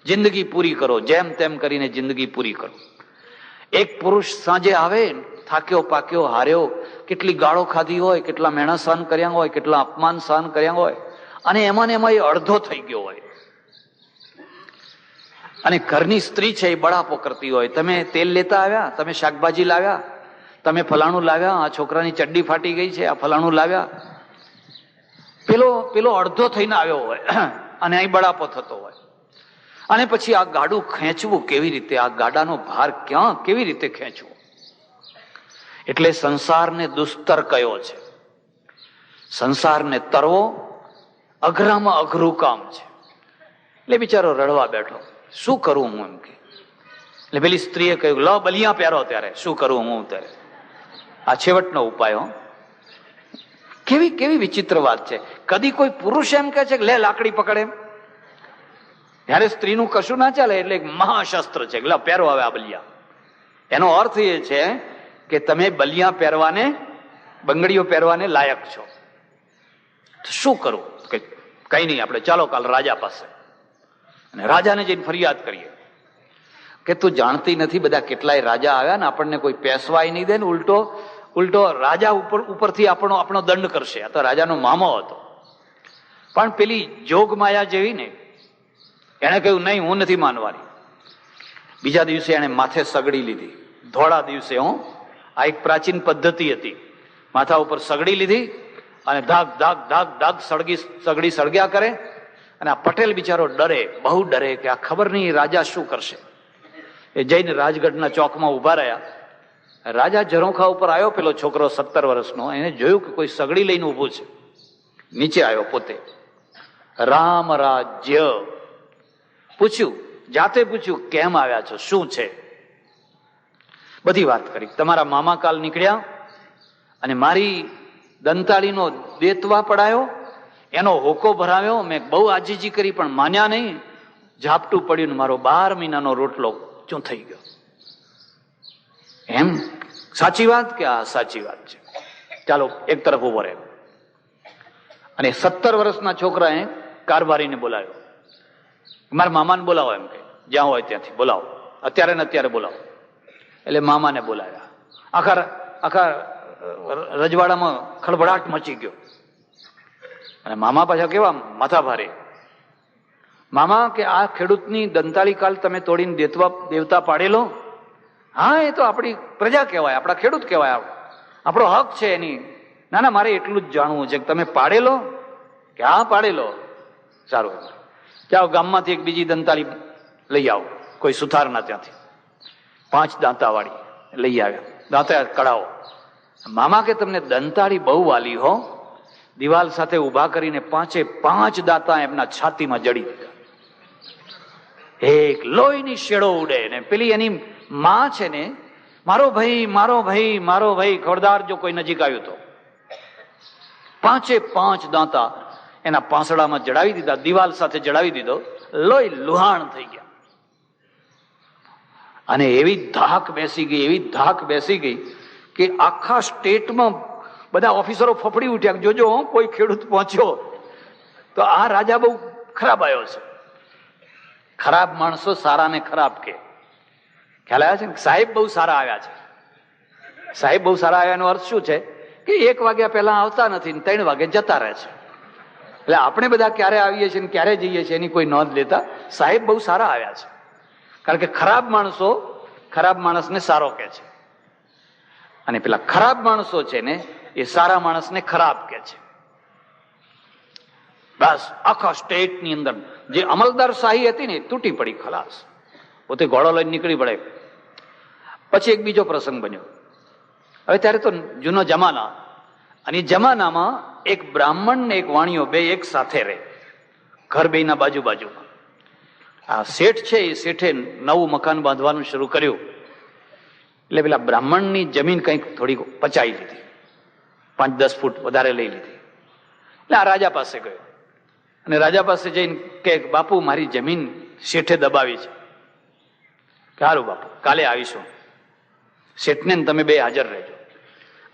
જિંદગી પૂરી કરો, જેમ તેમ કરીને જિંદગી પૂરી કરો. એક પુરુષ સાંજે આવે, થાક્યો પાક્યો હાર્યો, કેટલી ગાળો ખાધી હોય, કેટલા મહેણા સહન કર્યા હોય, કેટલા અપમાન સહન કર્યા હોય, અને એમાં ને એમાં એ અડધો થઈ ગયો હોય. અને ઘરની સ્ત્રી છે એ બળાપો કરતી હોય, તમે તેલ લેતા આવ્યા, તમે શાકભાજી લાવ્યા, તમે ફલાણું લાવ્યા, આ છોકરાની ચડ્ડી ફાટી ગઈ છે, આ ફલાણું લાવ્યા. પેલો અડધો થઈને આવ્યો હોય અને અહીં બળાપો થતો હોય. અને પછી આ ગાડું ખેંચવું કેવી રીતે? આ ગાડાનો ભાર ક્યાં કેવી રીતે ખેંચવો? એટલે સંસારને દુસ્તર કયો છે. સંસારને તરવો અઘરામાં અઘરું કામ છે. એટલે બિચારો રડવા બેઠો. શું કરું હું? એમ કે. એટલે પેલી સ્ત્રીએ કહ્યું, લો બલિયા પહેરો. ત્યારે શું કરું હું? ત્યારે આ છેવટનો ઉપાય. કેવી વિચિત્ર વાત છે. કદી કોઈ પુરુષ એમ કે છે કે લે લાકડી પકડે? ત્યારે સ્ત્રીનું કશું ના ચાલે. એટલે એક મહાશસ્ત્ર છે, લે પહેરો હવે આ બલિયા. એનો અર્થ એ છે કે તમે બલિયા પહેરવાને, બંગડીઓ પહેરવાને લાયક છો. શું કરવું? કઈ નહીં, આપણે ચાલો કાલ રાજા પાસે. અને રાજાને જઈને ફરિયાદ કરીએ કે તું જાણતી નથી બધા કેટલાય રાજા આવ્યા ને આપણને કોઈ પેસવાય નહીં દે ને, ઉલટો રાજા ઉપરથી આપણો દંડ કરશે. આ તો રાજાનો મામો હતો. પણ પેલી જોગમાયા જેવી ને, એને કહ્યું નહીં, હું નથી માનવાની. બીજા દિવસે એને માથે સગડી લીધી. ધોળા દિવસે, આ એક પ્રાચીન પદ્ધતિ હતી. માથા ઉપર સગડી લીધી અને ધાક ધાક ધાક ધાક સગડી સળગ્યા કરે. અને આ પટેલ બિચારો ડરે, બહુ ડરે કે આ ખબર નહીં રાજા શું કરશે. એ જઈને રાજગઢના ચોકમાં ઉભા રહ્યા. રાજા ઝરોખા ઉપર આવ્યો, પેલો છોકરો 17 વર્ષનો. એને જોયું કે કોઈ સગડી લઈને ઉભું છે. નીચે આવ્યો પોતે. રામ રાજ્ય પૂછ્યું, જાતે પૂછ્યું, કેમ આવ્યા છો, શું છે? બધી વાત કરી. તમારા મામા કાલ નીકળ્યા અને મારી દંતાળીનો દેતવા પડાયો, એનો હોકો ભરાવ્યો. મેં બહુ આજીજી કરી પણ માન્યા નહીં. ઝાપટું પડ્યું ને મારો 12 મહિનાનો રોટલો શું થઈ ગયો. એમ સાચી વાત કે? આ સાચી વાત છે. ચાલો એક તરફ ઉભો રહે. અને 17 વર્ષના છોકરાએ કારભારીને બોલાવ્યો. મારા મામાને બોલાવો, એમ કે જ્યાં હોય ત્યાંથી બોલાવો, અત્યારે ને અત્યારે બોલાવો. એટલે મામાને બોલાવ્યા. આખા રજવાડામાં ખળભળાટ મચી ગયો. અને મામા પાછા કેવા માથા ભારે. મામા કે આ ખેડૂતની દંતાળી કાલ તમે તોડીને દેવતા પાડેલો? હા, એ તો આપણી પ્રજા કહેવાય, આપણા ખેડૂત કહેવાય, આપણો હક છે એની. ના, મારે એટલું જ જાણવું છે કે તમે પાડેલો? કે હા પાડેલો. સારું, જાઓ ગામમાંથી એક બીજી દંતાળી લઈ આવો, કોઈ સુથારના ત્યાંથી 5 દાંતાવાળી લઈ આવ્યા. દાંતા કઢાવો. મામા કે તમને દંતાળી બહુ વાલી હો. દિવાલ સાથે ઉભા કરીને 5 દાંતા એમના છાતીમાં જડી દીધા. એક લોહીની શેડો ઉડે. ને પેલી એની માં છે ને, મારો ભાઈ મારો ભાઈ મારો ભાઈ, ખબરદાર જો કોઈ નજીક આવ્યું તો 5 દાંતા એના પાંસડામાં જડાવી દીધા, દિવાલ સાથે જડાવી દીધો. લોહી લુહાણ થઈ ગયા. અને એવી ધાક બેસી ગઈ કે આખા સ્ટેટમાં બધા ઓફિસરો ફફડી ઉઠ્યા. જોજો કોઈ ખેડૂત પહોંચ્યો તો આ રાજા બહુ ખરાબ આવ્યો છે. ખરાબ માણસો સારાને ખરાબ કે. ખ્યાલ આવ્યા છે ને? સાહેબ બહુ સારા આવ્યા છે. સાહેબ બહુ સારા આવ્યાનો અર્થ શું છે કે 1 વાગ્યા પહેલા આવતા નથી, 3 વાગે જતા રહે છે. એટલે આપણે બધા ક્યારે આવીએ છીએ ક્યારે જઈએ છીએ એની કોઈ નોંધ લેતા સાહેબ બહુ સારા આવ્યા છે. કારણ કે ખરાબ માણસો ખરાબ માણસને સારો કહે છે, અને પેલા ખરાબ માણસો છે ને એ સારા માણસને ખરાબ કહે છે. બસ આખા સ્ટેટની અંદર જે અમલદાર શાહી હતી ને તૂટી પડી, ખલાસ. પોતે ઘોડો લઈને નીકળી પડે. પછી એક બીજો પ્રસંગ બન્યો. હવે ત્યારે તો જૂનો જમાના, અને જમાનામાં એક બ્રાહ્મણ ને એક વાણિયો બે એક સાથે રહે, ઘર બેના બાજુ બાજુમાં. આ શેઠ છે એ શેઠે નવું મકાન બાંધવાનું શરૂ કર્યું, એટલે પેલા બ્રાહ્મણની જમીન કંઈક થોડીક પચાવી લીધી, 5-10 ફૂટ વધારે લઈ લીધી. એટલે આ રાજા પાસે ગયો, અને રાજા પાસે જઈને કે બાપુ મારી જમીન શેઠે દબાવી છે. સારું બાપુ, કાલે આવીશું. શેઠને તમે બે હાજર રહેજો.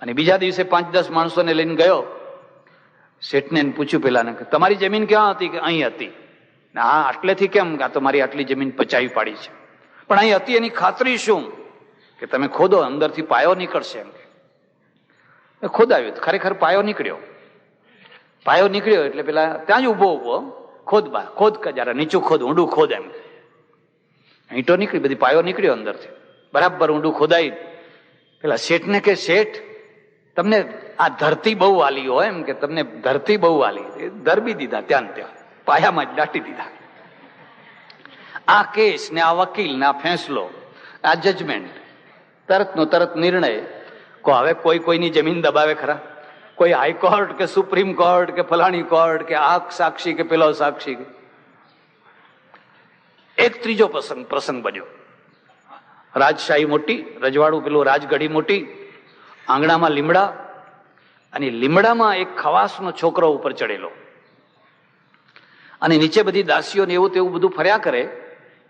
અને બીજા દિવસે 5-10 માણસોને લઈને ગયો. શેઠને પૂછ્યું પેલાને કે તમારી જમીન ક્યાં હતી? કે અહીં હતી. હા, આટલેથી કેમ? આ તો મારી આટલી જમીન પચાવી પાડી છે. પણ અહીં હતી એની ખાતરી શું? કે તમે ખોદો, અંદરથી પાયો નીકળશે. એમ કે ખોદાવ્યું, ખરેખર પાયો નીકળ્યો. પાયો નીકળ્યો એટલે પેલા ત્યાં જ ઉભો ખોદ જરા નીચું ખોદ, ઊંડું ખોદ. એમ ઈંટો નીકળી, બધી પાયો નીકળ્યો અંદરથી, બરાબર ઊંડું ખોદાઈ. પેલા શેઠને કે શેઠ તમને આ ધરતી બહુ વાલી હોય, એમ કે તમને ધરતી બહુ વાલી, ધરબી દીધા ત્યાં પાયામાં જ દાટી દીધા. આ કેસ ને આ વકીલ ને આ ફેંસલો, આ જજમેન્ટ, તરત નો તરત નિર્ણય. હવે કોઈની જમીન દબાવે ખરા? કોઈ હાઈકોર્ટ કે સુપ્રીમ કોર્ટ કે ફલાણી કોર્ટ કે આ સાક્ષી કે પેલો સાક્ષી. એક ત્રીજો પ્રસંગ બન્યો. રાજશાહી મોટી, રજવાડું પેલું રાજગઢી મોટી, આંગણામાં લીમડા, અને લીમડામાં એક ખવાસનો છોકરો ઉપર ચડેલો, અને નીચે બધી દાસીઓ ને એવું તેવું બધું ફર્યા કરે,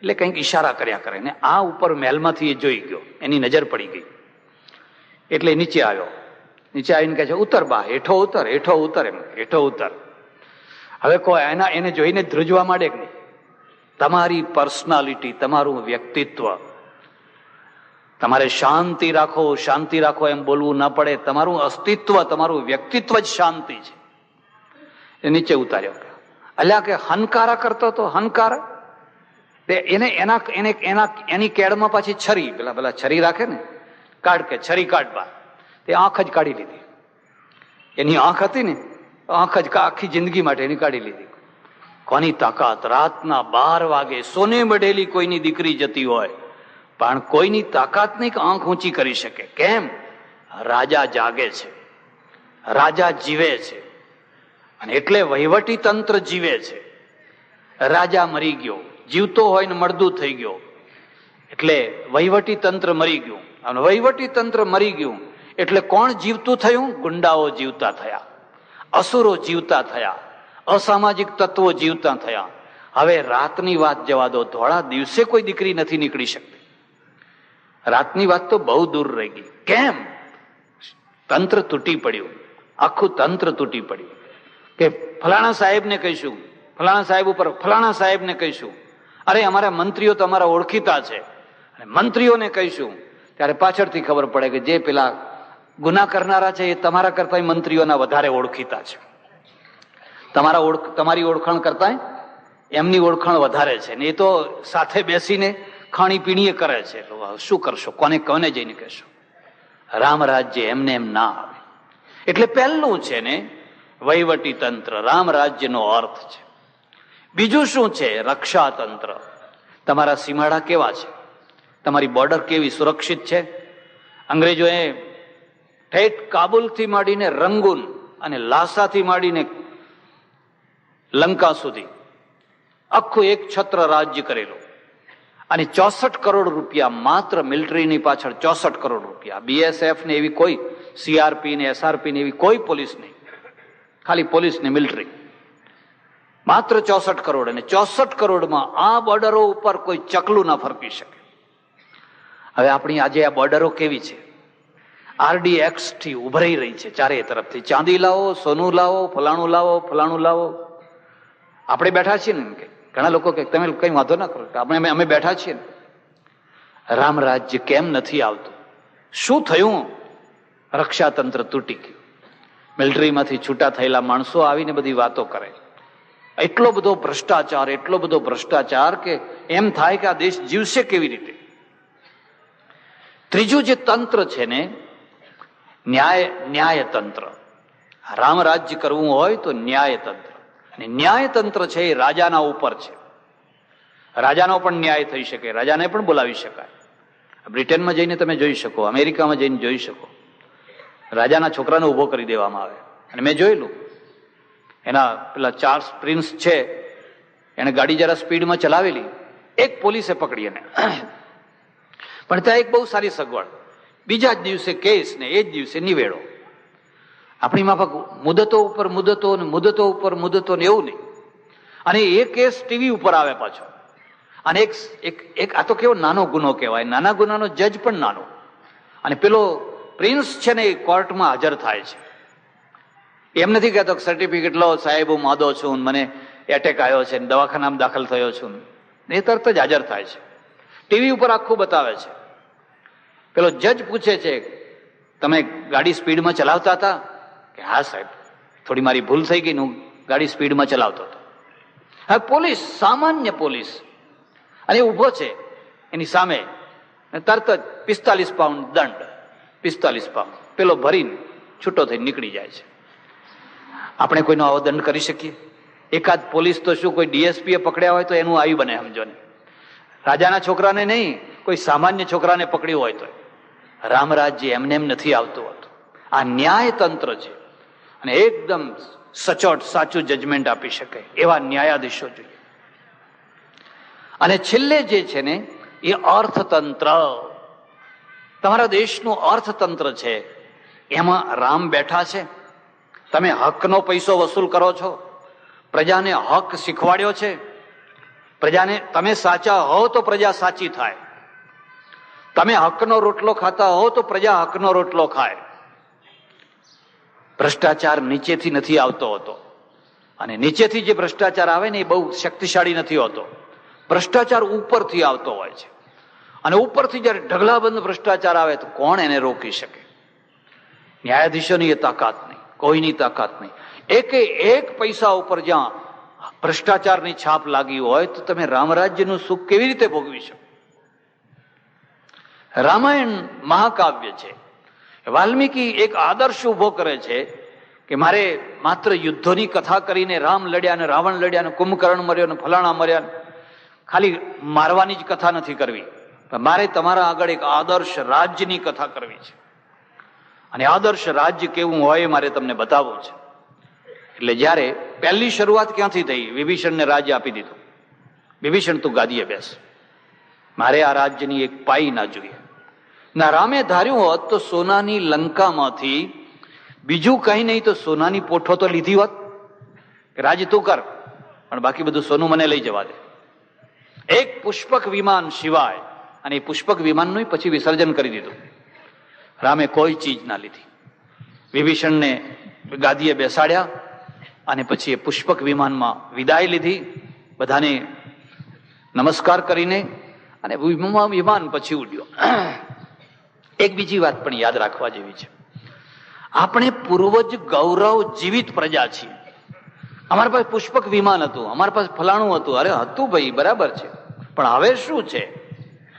એટલે કંઈક ઈશારા કર્યા કરે. ને આ ઉપર મહેલમાંથી એ જોઈ ગયો, એની નજર પડી ગઈ, એટલે નીચે આવ્યો. નીચે આવીને કહે છે ઉતર બા, હેઠો ઉતર, હેઠો ઉતર. એમ હેઠો ઉતર. હવે કોઈ એને જોઈને ધ્રુજવા માંડે કે નહીં? તમારી પર્સનાલિટી, તમારું વ્યક્તિત્વ, તમારે શાંતિ રાખો એમ બોલવું ના પડે. તમારું અસ્તિત્વ, તમારું વ્યક્તિત્વ જ શાંતિ છે. એ નીચે ઉતાર્યો. અલ્યા કે હનકારા કરતો હતો, હનકારા. એની કેડમાં પાછી છરી, પેલા છરી રાખે ને, કાઢ કે છરી કાઢવા, તે આંખ જ કાઢી લીધી. એની આંખ હતી ને, આંખ જ આખી જિંદગી માટે એની કાઢી લીધી. કોની તાકાત! રાતના 12 વાગે સોને મઢેલી કોઈની દીકરી જતી હોય, પણ કોઈની તાકાત નહીં કે આંખ ઊંચી કરી શકે. કેમ? રાજા જાગે છે, રાજા જીવે છે, અને એટલે વહીવટી તંત્ર જીવે છે. રાજા મરી ગયો, જીવતો હોય ને મળદું થઈ ગયો, એટલે વહીવટી તંત્ર મરી ગયું. અને વહીવટી તંત્ર મરી ગયું એટલે કોણ જીવતું થયું? ગુંડાઓ જીવતા થયા, અસુરો જીવતા થયા, અસામાજિક તત્વો જીવતા થયા. હવે રાતની વાત જવા દો, ધોળા દિવસે કોઈ દીકરી નથી નીકળી શકતી. રાતની વાત તો બહુ દૂર રહી ગઈ. કેમ? તંત્ર તૂટી પડ્યું, આખું તંત્ર તૂટી પડ્યું. કે ફલાણા સાહેબને કહીશું, ફલાણા સાહેબ ઉપર ફલાણા સાહેબને કહીશું, અરે અમારા મંત્રીઓ તો અમારા ઓળખીતા છે, અને મંત્રીઓને કહીશું. ત્યારે પાછળથી ખબર પડે કે જે પેલા ગુના કરનારા છે એ તમારા કરતા મંત્રીઓના વધારે ઓળખીતા છે. તમારી ઓળખાણ કરતા એમની ઓળખાણ વધારે છે, ને એ તો સાથે બેસીને ખાણી પીણીએ કરે છે. શું કરશો? કોને જઈને કહેશો? રામ રાજ્ય એમને એમ ના આવે. એટલે પહેલું છે ને વહીવટી તંત્ર, રામ રાજ્યનો અર્થ છે. બીજું શું છે? રક્ષા તંત્ર. તમારા સીમાડા કેવા છે? તમારી બોર્ડર કેવી સુરક્ષિત છે? અંગ્રેજોએ ઠેઠ કાબુલથી માંડીને રંગૂન અને લાસાથી માંડીને લંકા સુધી આખું એક છત્ર રાજ્ય કરેલું, અને 64 કરોડ રૂપિયા માત્ર મિલિટરીની પાછળ. 64 કરોડ રૂપિયા. BSF ને એવી કોઈ, CRP ને SRP ને એવી કોઈ પોલીસ નહીં, ખાલી પોલીસ ને મિલિટરી. માત્ર 64 કરોડ. અને 64 કરોડમાં આ બોર્ડરો ઉપર કોઈ ચકલું ના ફરકી શકે. હવે આપણી આજે આ બોર્ડરો કેવી છે? RDX થી ઉભરાઈ રહી છે ચારે તરફથી. ચાંદી લાવો, સોનું લાવો, ફલાણું લાવો, ફલાણું લાવો. આપણે બેઠા છીએ ને, કે ઘણા લોકો કે તમે કઈ વાંધો ના કરો, અમે બેઠા છીએ ને. રામ રાજ્ય કેમ નથી આવતું? શું થયું? રક્ષાતંત્ર તૂટી ગયું. મિલિટરીમાંથી છૂટા થયેલા માણસો આવીને બધી વાતો કરે. એટલો બધો ભ્રષ્ટાચાર કે એમ થાય કે આ દેશ જીવશે કેવી રીતે? ત્રીજું જે તંત્ર છે ને, ન્યાય તંત્ર. રામ રાજ્ય કરવું હોય તો ન્યાય તંત્ર. અને ન્યાય તંત્ર છે એ રાજાના ઉપર છે. રાજાનો પણ ન્યાય થઈ શકે, રાજાને પણ બોલાવી શકાય. બ્રિટનમાં જઈને તમે જોઈ શકો, અમેરિકામાં જઈને જોઈ શકો, રાજાના છોકરાને ઉભો કરી દેવામાં આવે. અને મેં જોયેલું, એના પેલા ચાર્લ્સ પ્રિન્સ છે, એને ગાડી જરા સ્પીડમાં ચલાવેલી, એક પોલીસે પકડી એને. પણ ત્યાં એક બહુ સારી સગવડ, બીજા જ દિવસે કેસ ને એ જ દિવસે નિવેડો. આપણી માફક મુદતો ઉપર મુદતો ને મુદતો ઉપર મુદતો ને એવું નહીં. અને એ કેસ ટીવી ઉપર આવે પાછો. અને એક આ તો કેવો નાનો ગુનો કહેવાય, નાના ગુનાનો જજ પણ નાનો. અને પેલો પ્રિન્સ છે ને એ કોર્ટમાં હાજર થાય છે. એમ નથી કહેતો સર્ટિફિકેટ લો સાહેબ, હું માદો છું, મને એટેક આવ્યો છે, દવાખાનામાં દાખલ થયો છું. એ તરત જ હાજર થાય છે, ટીવી ઉપર આખું બતાવે છે. પેલો જજ પૂછે છે, તમે ગાડી સ્પીડમાં ચલાવતા હતા? કે હા સાહેબ, થોડી મારી ભૂલ થઈ ગઈ, હું ગાડી સ્પીડમાં ચલાવતો હતો. હવે પોલીસ, સામાન્ય પોલીસ, અને ઉભો છે એની સામે, તરત જ 45 પાઉન્ડ દંડ, 45 પાઉન્ડ પેલો ભરીને છૂટો થઈને નીકળી જાય છે. આપણે કોઈનો આવો દંડ કરી શકીએ? એકાદ પોલીસ તો શું, કોઈ ડીએસપી એ પકડ્યા હોય તો એનું આવી બને, સમજો ને. રાજાના છોકરાને નહીં, કોઈ સામાન્ય છોકરાને પકડ્યું હોય તો. રામ રાજ્ય એમને એમ નથી આવતું હોતું. આ ન્યાય તંત્ર છે, અને એકદમ સચોટ સાચું જજમેન્ટ આપી શકે એવા ન્યાયાધીશો જોઈએ. અને છેલ્લે જે છે ને એ અર્થતંત્ર. તમારા દેશનું અર્થતંત્ર છે, એમાં રામ બેઠા છે. તમે હકનો પૈસો વસૂલ કરો છો, પ્રજાને હક શીખવાડ્યો છે. પ્રજાને તમે સાચા હો તો પ્રજા સાચી થાય. તમે હકનો રોટલો ખાતા હો તો પ્રજા હકનો રોટલો ખાય. ભ્રષ્ટાચાર નીચેથી નથી આવતો હોતો, અને નીચેથી જે ભ્રષ્ટાચાર આવે ને એ બહુ શક્તિશાળી નથી હોતો. ભ્રષ્ટાચાર ઉપરથી આવતો હોય છે, અને ઉપરથી જયારે ઢગલાબંધ ભ્રષ્ટાચાર આવે તો કોણ એને રોકી શકે? ન્યાયાધીશોની એ તાકાત નહીં, કોઈની તાકાત નહીં. એક પૈસા ઉપર જ્યાં ભ્રષ્ટાચારની છાપ લાગી હોય તો તમે રામરાજ્યનું સુખ કેવી રીતે ભોગવી શકો? રામાયણ મહાકાવ્ય છે. વાલ્મીકી એક આદર્શ ઉભો કરે છે કે મારે માત્ર યુદ્ધોની કથા કરીને રામ લડ્યા ને રાવણ લડ્યા ને કુંભકર્ણ મર્યો ને ફલાણા મર્યા, ખાલી મારવાની જ કથા નથી કરવી. મારે તમારા આગળ એક આદર્શ રાજ્યની કથા કરવી છે, અને આદર્શ રાજ્ય કેવું હોય એ મારે તમને બતાવવું છે. એટલે જયારે પહેલી શરૂઆત ક્યાંથી થઈ? વિભીષણને રાજ્ય આપી દીધું. વિભીષણ તું ગાદીએ બેસ, મારે આ રાજ્યની એક પાઈ ના જોઈએ. ના, રામે ધાર્યું હોત તો સોનાની લંકામાંથી બીજું કઈ નહીં તો સોનાની પોઠો તો લીધી હોત કે રાજ તું કર, પણ બાકી બધું સોનું મને લઈ જવા દે. એક પુષ્પક વિમાન સિવાય, અને એ પુષ્પક વિમાનનું પછી વિસર્જન કરી દીધું. રામે કોઈ ચીજ ના લીધી. વિભીષણને ગાદીએ બેસાડ્યા, અને પછી એ પુષ્પક વિમાનમાં વિદાય લીધી, બધાને નમસ્કાર કરીને, અને વિમાન પછી ઉડ્યો. એક બીજી વાત પણ યાદ રાખવા જેવી છે. આપણે પૂર્વજ ગૌરવ જીવિત પ્રજા છીએ. અમારી પાસે પુષ્પક વિમાન હતું, અમારી પાસે ફલાણું હતું. અરે હતું ભાઈ, બરાબર છે, પણ હવે શું છે?